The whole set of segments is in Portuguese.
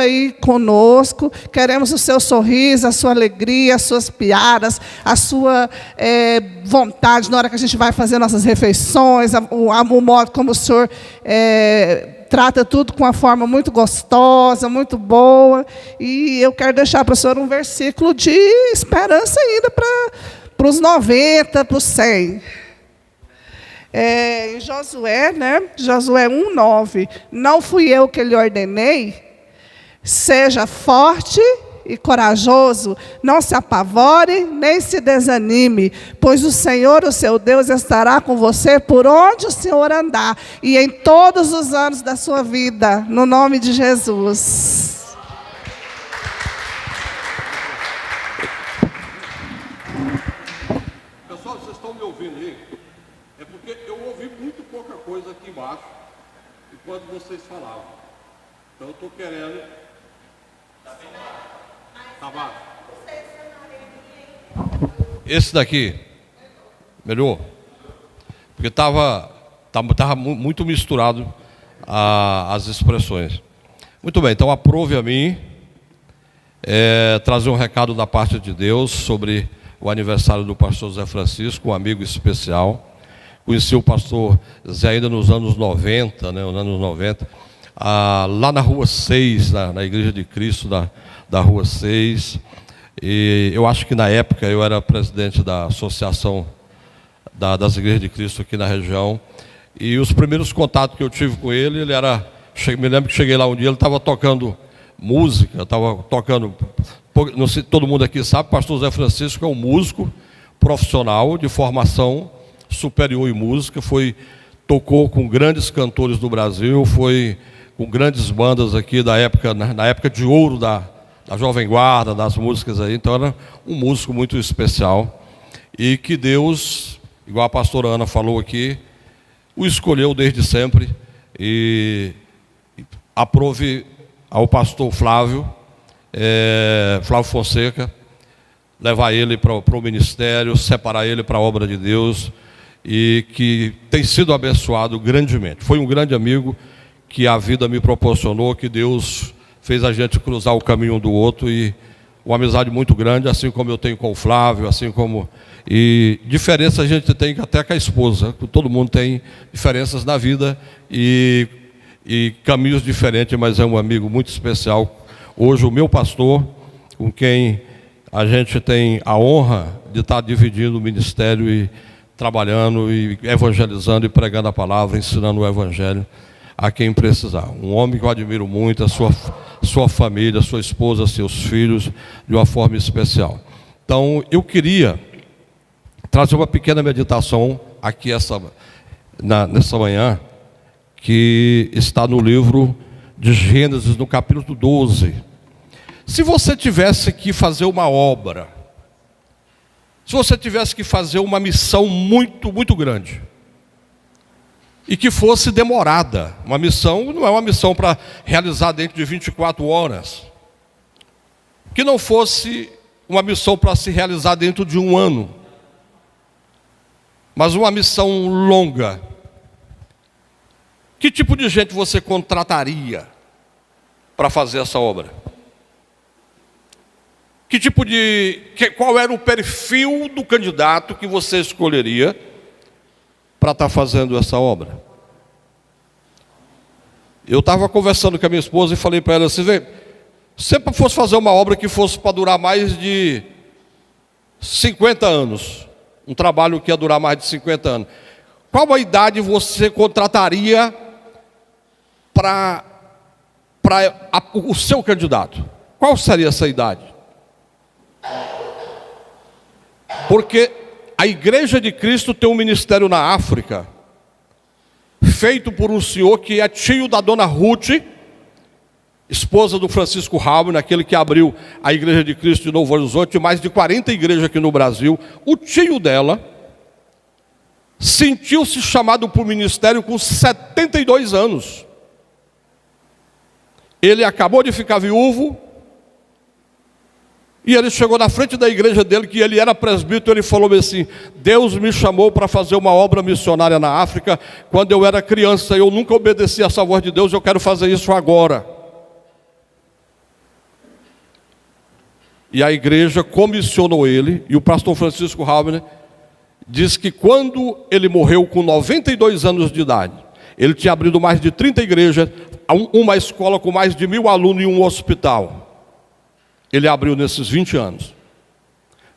aí conosco, queremos o seu sorriso, a sua alegria, as suas piadas, a sua vontade na hora que a gente vai fazer nossas refeições, o modo como o Senhor trata tudo com uma forma muito gostosa, muito boa. E eu quero deixar para o Senhor um versículo de esperança ainda para os 90, para os 100. Em Josué, Josué 1:9, não fui eu que lhe ordenei, seja forte e corajoso, não se apavore, nem se desanime, pois o Senhor, o seu Deus, estará com você por onde o Senhor andar, e em todos os anos da sua vida, no nome de Jesus. Pessoal, vocês estão me ouvindo aí? É porque eu ouvi muito pouca coisa aqui embaixo, enquanto vocês falavam. Então eu estou querendo... Tá baixo. Esse daqui, melhor? Porque estava muito misturado as expressões. Muito bem, então aprove a mim trazer um recado da parte de Deus sobre o aniversário do pastor Zé Francisco, um amigo especial. Conheci o pastor Zé ainda nos anos 90, lá na Rua 6, na Igreja de Cristo da Rua 6. E eu acho que na época eu era presidente da Associação das Igrejas de Cristo aqui na região. E os primeiros contatos que eu tive com ele, me lembro que cheguei lá um dia, ele estava tocando música, não sei, todo mundo aqui sabe, o pastor Zé Francisco é um músico profissional de formação superior em música, tocou com grandes cantores do Brasil, foi com grandes bandas aqui da época, na época de ouro da Jovem Guarda, das músicas aí. Então era um músico muito especial e que Deus, igual a pastora Ana falou aqui, o escolheu desde sempre e aprove ao pastor Flávio Fonseca, levar ele para o ministério, separar ele para a obra de Deus, e que tem sido abençoado grandemente. Foi um grande amigo que a vida me proporcionou, que Deus fez a gente cruzar o caminho um do outro, e uma amizade muito grande, assim como eu tenho com o Flávio, e diferença a gente tem até com a esposa, todo mundo tem diferenças na vida e caminhos diferentes, mas é um amigo muito especial. Hoje o meu pastor, com quem a gente tem a honra de estar dividindo o ministério e trabalhando e evangelizando e pregando a palavra, ensinando o evangelho a quem precisar. Um homem que eu admiro muito, a sua família, a sua esposa, seus filhos, de uma forma especial. Então, eu queria trazer uma pequena meditação aqui nessa manhã, que está no livro de Gênesis, no capítulo 12. Se você tivesse que fazer uma obra, se você tivesse que fazer uma missão muito, muito grande, e que fosse demorada, uma missão não é uma missão para realizar dentro de 24 horas, que não fosse uma missão para se realizar dentro de um ano, mas uma missão longa, que tipo de gente você contrataria para fazer essa obra? Qual era o perfil do candidato que você escolheria para estar fazendo essa obra? Eu estava conversando com a minha esposa e falei para ela assim: se sempre fosse fazer uma obra que fosse para durar mais de 50 anos, um trabalho que ia durar mais de 50 anos, qual a idade você contrataria para o seu candidato? Qual seria essa idade? Porque a Igreja de Cristo tem um ministério na África, feito por um senhor que é tio da dona Ruth, esposa do Francisco Raul, aquele que abriu a Igreja de Cristo de Novo Horizonte, mais de 40 igrejas aqui no Brasil. O tio dela sentiu-se chamado para o ministério com 72 anos. Ele acabou de ficar viúvo, e ele chegou na frente da igreja dele, que ele era presbítero, ele falou assim: Deus me chamou para fazer uma obra missionária na África, quando eu era criança, eu nunca obedeci a essa voz de Deus, eu quero fazer isso agora. E a igreja comissionou ele, e o pastor Francisco Raubner diz que quando ele morreu com 92 anos de idade, ele tinha abrido mais de 30 igrejas, uma escola com mais de 1000 alunos e um hospital. Ele abriu nesses 20 anos.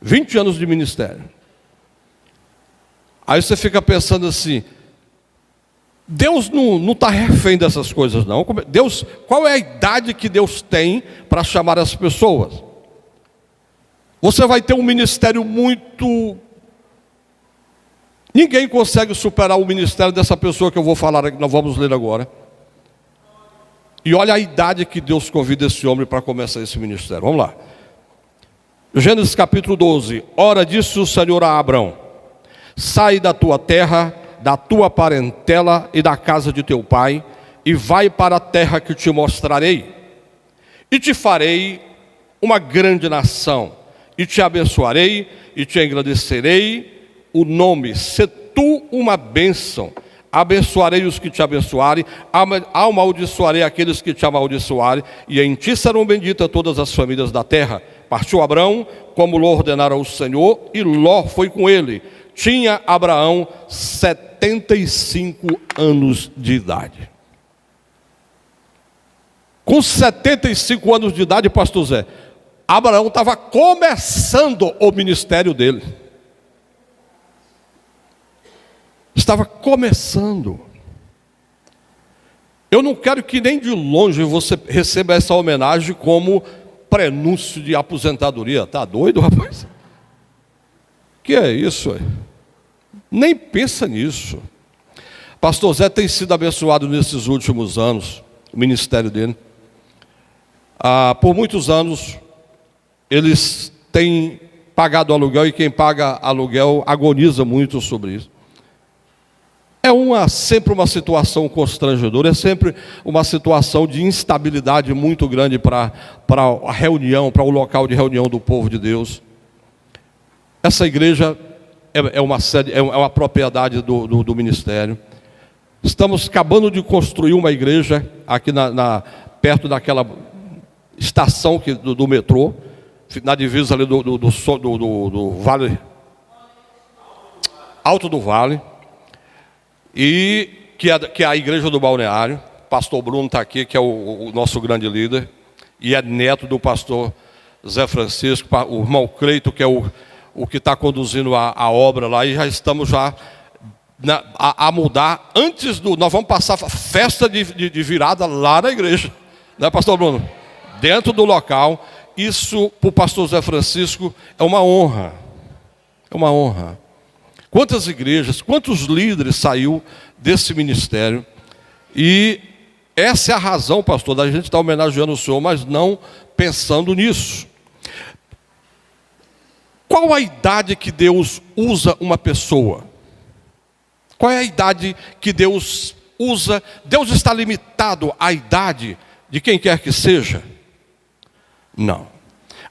20 anos de ministério. Aí você fica pensando assim, Deus não está refém dessas coisas não. Deus, qual é a idade que Deus tem para chamar as pessoas? Você vai ter um ministério muito... Ninguém consegue superar o ministério dessa pessoa que eu vou falar, que nós vamos ler agora. E olha a idade que Deus convida esse homem para começar esse ministério. Vamos lá. Gênesis capítulo 12. Ora disse o Senhor a Abrão: sai da tua terra, da tua parentela e da casa de teu pai, e vai para a terra que te mostrarei. E te farei uma grande nação, e te abençoarei, e te engrandecerei o nome, se tu uma bênção. Abençoarei os que te abençoarem, amaldiçoarei aqueles que te amaldiçoarem, e em ti serão benditas todas as famílias da terra. Partiu Abrão, como lhe ordenara o Senhor, e Ló foi com ele. Tinha Abraão 75 anos de idade. Com 75 anos de idade, pastor Zé, Abraão estava começando o ministério dele. Estava começando. Eu não quero que nem de longe você receba essa homenagem como prenúncio de aposentadoria. Tá doido, rapaz? Que é isso? Nem pensa nisso. Pastor Zé tem sido abençoado nesses últimos anos, o ministério dele. Por muitos anos, eles têm pagado aluguel, e quem paga aluguel agoniza muito sobre isso. É sempre uma situação constrangedora, é sempre uma situação de instabilidade muito grande para a reunião, para o local de reunião do povo de Deus. Essa igreja é uma propriedade do ministério. Estamos acabando de construir uma igreja aqui perto daquela estação do metrô, na divisa ali do Vale, Alto do Vale. E que é a igreja do balneário. Pastor Bruno está aqui, que é o nosso grande líder, e é neto do pastor Zé Francisco, o irmão Cleito, que é o que está conduzindo a obra lá, e já estamos a mudar. Nós vamos passar festa de virada lá na igreja, né, pastor Bruno? Dentro do local. Isso para o pastor Zé Francisco é uma honra. É uma honra. Quantas igrejas, quantos líderes saiu desse ministério? E essa é a razão, pastor, da gente estar homenageando o Senhor, mas não pensando nisso. Qual a idade que Deus usa uma pessoa? Qual é a idade que Deus usa? Deus está limitado à idade de quem quer que seja? Não.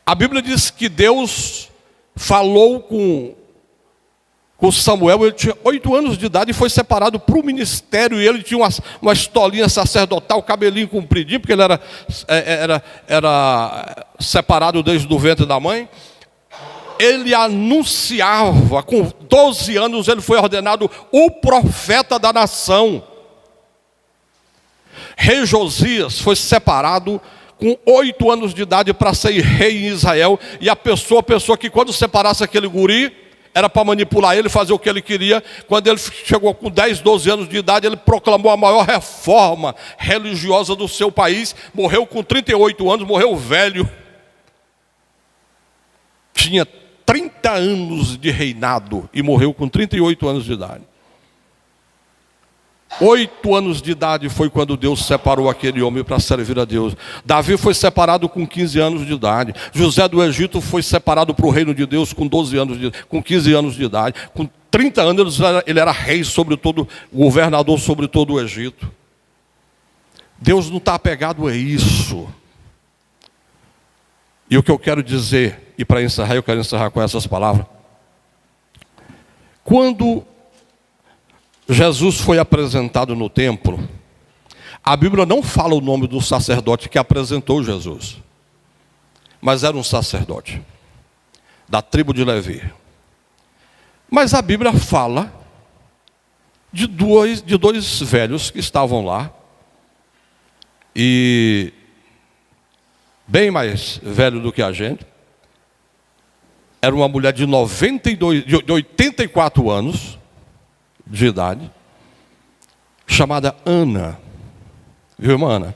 A Bíblia diz que Deus falou com Samuel. Ele tinha 8 anos de idade e foi separado para o ministério, e ele tinha uma estolinha sacerdotal, cabelinho compridinho, porque ele era separado desde o ventre da mãe. Ele anunciava, com 12 anos ele foi ordenado o profeta da nação. Rei Josias foi separado com 8 anos de idade para ser rei em Israel, e a pessoa pensou que quando separasse aquele guri, era para manipular ele, fazer o que ele queria. Quando ele chegou com 10, 12 anos de idade, ele proclamou a maior reforma religiosa do seu país. Morreu com 38 anos, morreu velho. Tinha 30 anos de reinado e morreu com 38 anos de idade. 8 anos de idade foi quando Deus separou aquele homem para servir a Deus. Davi foi separado com 15 anos de idade. José do Egito foi separado para o reino de Deus com 15 anos de idade. Com 30 anos ele era rei sobre todo, governador sobre todo o Egito. Deus não está apegado a isso. E o que eu quero dizer, e para encerrar, eu quero encerrar com essas palavras. Quando Jesus foi apresentado no templo, a Bíblia não fala o nome do sacerdote que apresentou Jesus. mas era um sacerdote da tribo de Levi. Mas a Bíblia fala de dois velhos que estavam lá, e bem mais velho do que a gente. Era uma mulher de 84 anos de idade, chamada Ana. Viu, irmã Ana?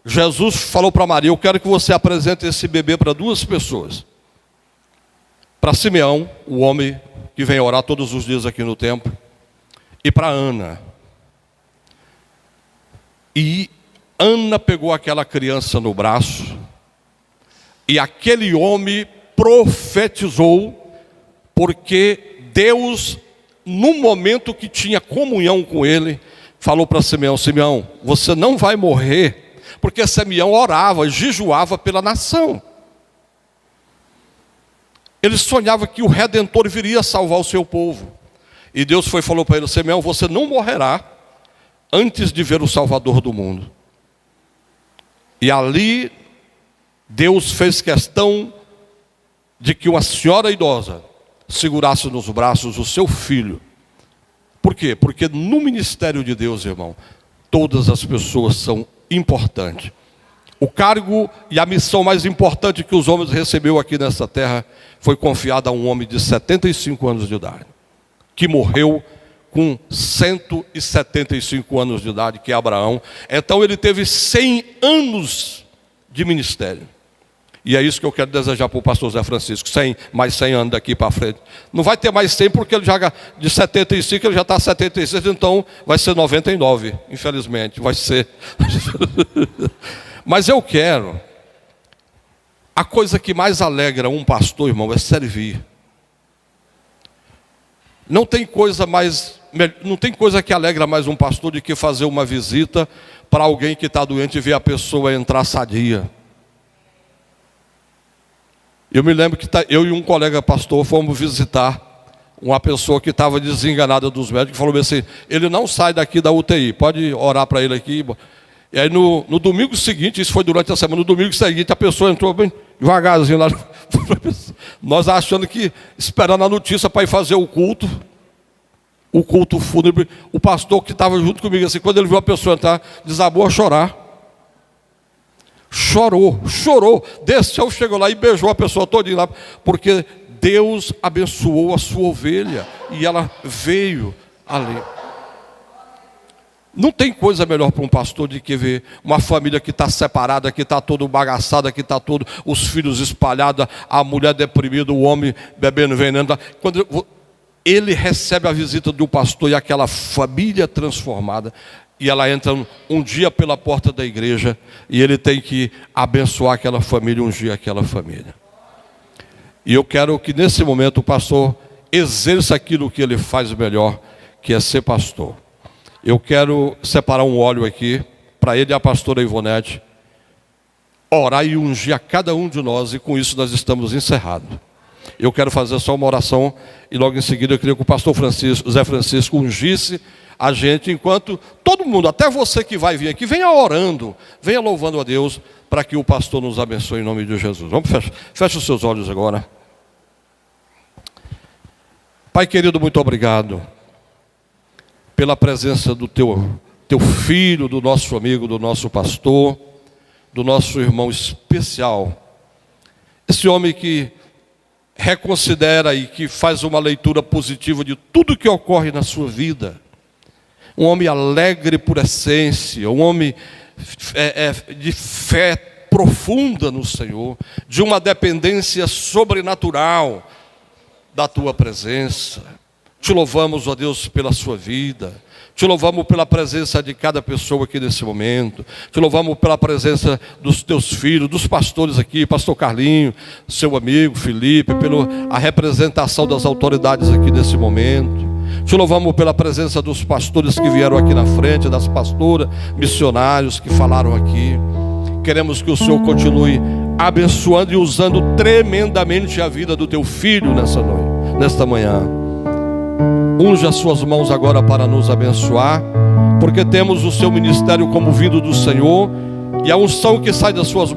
Jesus falou para Maria: eu quero que você apresente esse bebê para duas pessoas. Para Simeão, o homem que vem orar todos os dias aqui no templo, e para Ana. E Ana pegou aquela criança no braço, e aquele homem profetizou, porque Deus, no momento que tinha comunhão com ele, falou para Simeão: Simeão, você não vai morrer, porque Simeão orava, jejuava pela nação. Ele sonhava que o Redentor viria salvar o seu povo. E Deus falou para ele: Simeão, você não morrerá antes de ver o Salvador do mundo. E ali Deus fez questão de que uma senhora idosa segurasse nos braços o seu filho. Por quê? Porque no ministério de Deus, irmão, todas as pessoas são importantes. O cargo e a missão mais importante que os homens receberam aqui nessa terra foi confiada a um homem de 75 anos de idade, que morreu com 175 anos de idade, que é Abraão. Então ele teve 100 anos de ministério. E é isso que eu quero desejar para o pastor Zé Francisco: mais 100 anos daqui para frente. Não vai ter mais 100, porque ele já, de 75, ele já está 76, então vai ser 99, infelizmente, vai ser. Mas eu quero, a coisa que mais alegra um pastor, irmão, é servir. Não tem coisa que alegra mais um pastor do que fazer uma visita para alguém que está doente e ver a pessoa entrar sadia. Eu me lembro que eu e um colega pastor fomos visitar uma pessoa que estava desenganada dos médicos, e falou assim: ele não sai daqui da UTI, pode orar para ele aqui. E aí no domingo seguinte, isso foi durante a semana, no domingo seguinte a pessoa entrou bem devagarzinho lá. Nós achando que, esperando a notícia para ir fazer o culto fúnebre. O pastor que estava junto comigo, assim, quando ele viu a pessoa entrar, desabou a chorar. Chorou, desceu, chegou lá e beijou a pessoa toda lá, porque Deus abençoou a sua ovelha e ela veio ali. Não tem coisa melhor para um pastor do que ver uma família que está separada, que está toda bagaçada, que está todos os filhos espalhados, a mulher deprimida, o homem bebendo veneno. Quando ele recebe a visita do pastor e aquela família transformada, e ela entra um dia pela porta da igreja, e ele tem que abençoar aquela família, ungir aquela família. E eu quero que nesse momento o pastor exerça aquilo que ele faz melhor, que é ser pastor. Eu quero separar um óleo aqui, para ele e a pastora Ivonete, orar e ungir a cada um de nós, e com isso nós estamos encerrados. Eu quero fazer só uma oração, e logo em seguida eu queria que o pastor Zé Francisco ungisse a gente, enquanto todo mundo, até você que vai vir aqui, venha orando, venha louvando a Deus, para que o pastor nos abençoe em nome de Jesus. Vamos, fecha os seus olhos agora. Pai querido, muito obrigado pela presença do teu filho, do nosso amigo, do nosso pastor, do nosso irmão especial, esse homem que reconsidera e que faz uma leitura positiva de tudo que ocorre na sua vida. Um homem alegre por essência, um homem de fé profunda no Senhor, de uma dependência sobrenatural da tua presença. Te louvamos, ó Deus, pela sua vida. Te louvamos pela presença de cada pessoa aqui nesse momento. Te louvamos pela presença dos teus filhos, dos pastores aqui, pastor Carlinho, seu amigo Felipe, pela a representação das autoridades aqui nesse momento. Te louvamos pela presença dos pastores que vieram aqui na frente, das pastoras, missionários que falaram aqui. Queremos que o Senhor continue abençoando e usando tremendamente a vida do teu filho nesta manhã. Unge as suas mãos agora para nos abençoar, porque temos o seu ministério como vindo do Senhor, e a unção que sai das suas mãos